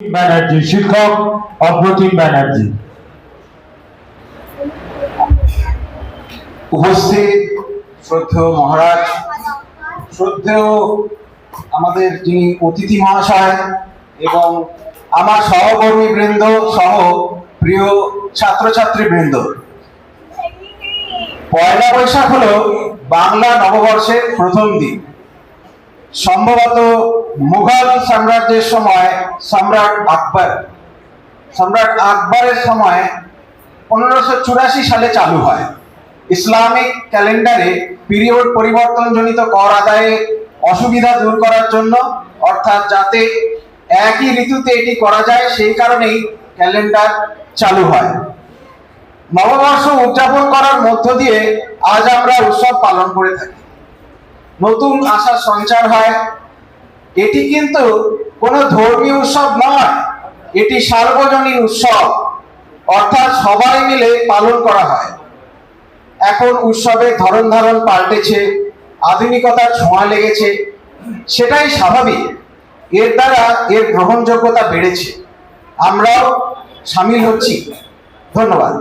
ব্যানার্জি, শিক্ষক অপ্রতিম ব্যানার্জি। উপস্থিত শ্রদ্ধেয় মহারাজ, শ্রদ্ধেয় আমাদের যিনি অতিথি মহাশয় এবং আমার সহকর্মী বৃন্দ সহ প্রিয় ছাত্রছাত্রী বৃন্দ, পয়লা বৈশাখ হলো বাংলা নববর্ষের প্রথম দিন। সম্ভবত মুঘল সাম্রাজ্যের সময় সম্রাট আকবরের সময় 1584 সালে চালু হয়। ইসলামিক ক্যালেন্ডারে পিরিয়ড পরিবর্তনজনিত কর আদায়ে অসুবিধা দূর করার জন্য, অর্থাৎ যাতে একই ঋতুতে এটি করা যায় সেই কারণেই ক্যালেন্ডার চালু হয়। নববর্ষ উদযাপন করার মধ্য দিয়ে আজ আমরা উৎসব পালন করে থাকি, নতুন আশার সঞ্চার হয়। এটি কিন্তু কোনো ধর্মীয় উৎসব নয়, এটি সার্বজনীন উৎসব, অর্থাৎ সবাই মিলে পালন করা হয়। এখন উৎসবের ধরন ধারণ পাল্টেছে, আধুনিকতার ছোঁয়া লেগেছে, সেটাই স্বাভাবিক। এর দ্বারা এর গ্রহণযোগ্যতা বেড়েছে, আমরাও সামিল হচ্ছি। ধন্যবাদ।